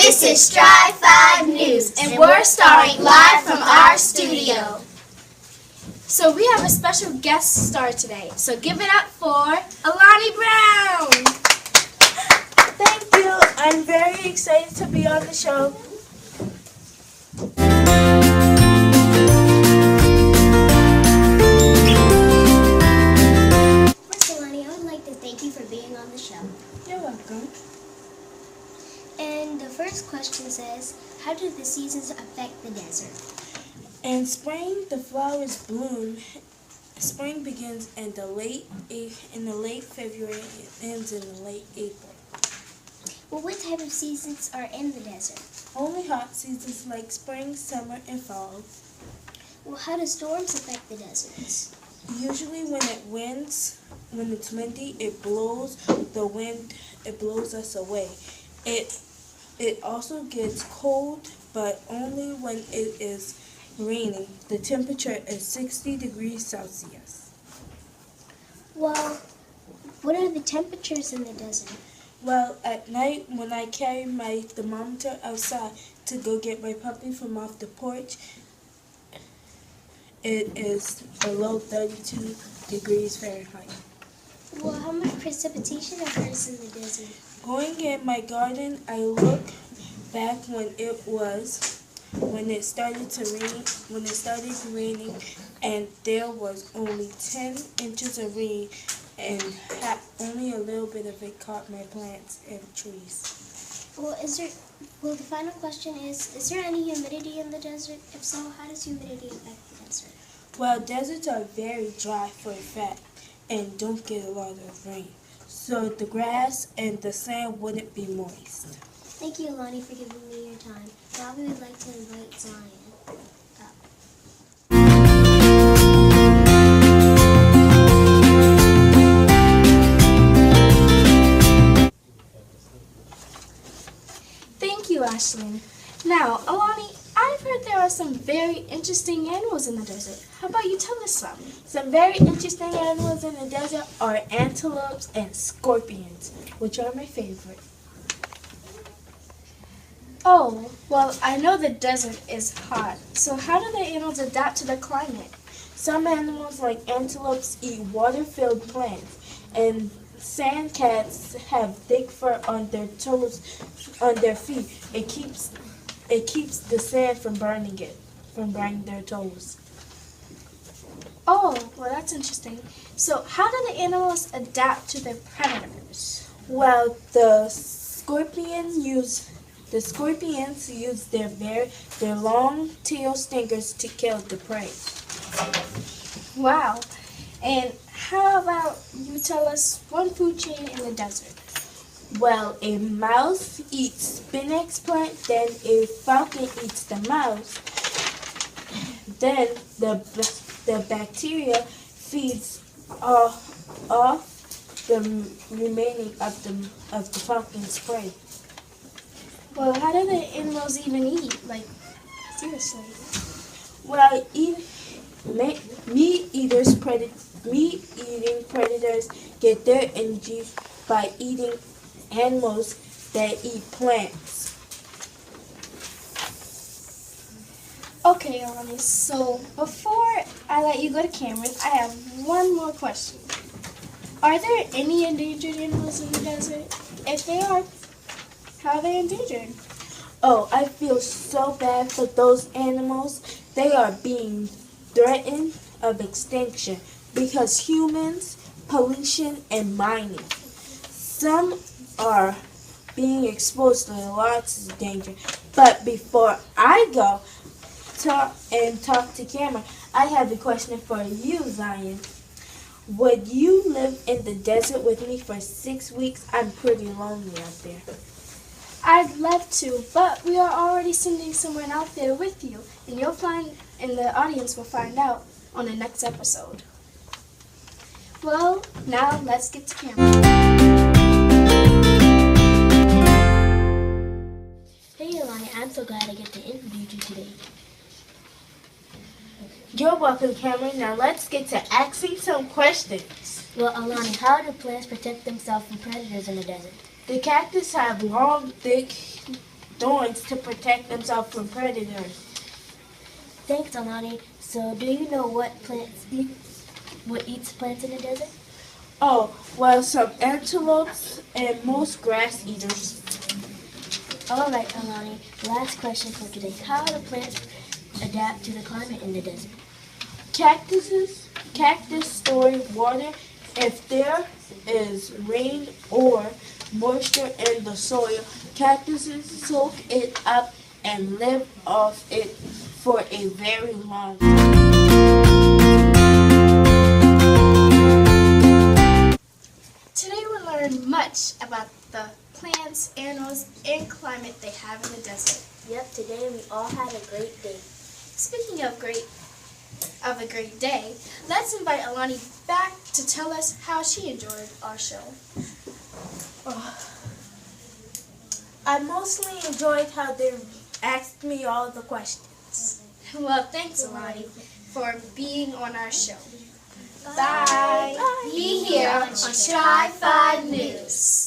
This is Strive 5 News, and we're starring live from our studio. So we have a special guest star today, so give it up for Alani Brown! Thank you. I'm very excited to be on the show. First, Alani, I would like to thank you for being on the show. You're welcome. And the first question says, how do the seasons affect the desert? In spring, the flowers bloom. Spring begins in the late February and ends in the late April. Well, what type of seasons are in the desert? Only hot seasons like spring, summer, and fall. Well, how do storms affect the deserts? Usually when it's windy, it blows us away. It also gets cold, but only when it is raining. The temperature is 60 degrees Celsius. Well, what are the temperatures in the desert? Well, at night when I carry my thermometer outside to go get my puppy from off the porch, it is below 32 degrees Fahrenheit. Well, how much precipitation occurs in the desert? Going in my garden, I look back when it started raining, and there was only 10 inches of rain, and only a little bit of it caught my plants and trees. Well, the final question is there any humidity in the desert? If so, how does humidity affect the desert? Well, deserts are very dry for a fact and don't get a lot of rain, so the grass and the sand wouldn't be moist. Thank you, Alani, for giving me your time. Now we would like to invite Zion up. Thank you, Ashlyn. Now, Alani, I've heard there are some very interesting animals in the desert. How about you tell us some? Some very interesting animals in the desert are antelopes and scorpions, which are my favorite. Oh, well, I know the desert is hot, so how do the animals adapt to the climate? Some animals like antelopes eat water-filled plants, and sand cats have thick fur on their feet. It keeps the sand from burning their toes. Oh, well, that's interesting. So how do the animals adapt to their predators? Well, the scorpions use their long tail stingers to kill the prey. Wow. And how about you tell us one food chain in the desert? Well, a mouse eats spinach plant, then a falcon eats the mouse. Then the bacteria feeds off the remaining of the falcon's prey. Well, how do the animals even eat? Like, seriously. Well, meat-eating predators get their energy by eating animals that eat plants. Okay, Alani, so before I let you go to Cameron, I have one more question. Are there any endangered animals in the desert? If they are, how are they endangered? Oh, I feel so bad for those animals. They are being threatened of extinction because humans, pollution, and mining. Some are being exposed to lots of danger. But before I go talk to Cameron, I have a question for you, Zion. Would you live in the desert with me for 6 weeks? I'm pretty lonely out there. I'd love to, but we are already sending someone out there with you, and the audience will find out on the next episode. Well, now let's get to Cameron. Hey, Alani, I'm so glad I get to interview you today. You're welcome, Cameron. Now let's get to asking some questions. Well, Alani, how do plants protect themselves from predators in the desert? The cactus have long, thick thorns to protect themselves from predators. Thanks, Alani. So, do you know what eats plants in the desert? Oh, well, some antelopes and most grass eaters. All right, Alani. Last question for today. How do plants adapt to the climate in the desert? Cactus store water if there is rain or moisture in the soil. Cactuses soak it up and live off it for a very long time. Today we learned much about the plants, animals, and climate they have in the desert. Yep, today we all had a great day. Speaking of a great day, let's invite Alani back to tell us how she enjoyed our show. I mostly enjoyed how they asked me all the questions. Well, thanks, Alani, for being on our show. Bye. Be here on Try 5 News.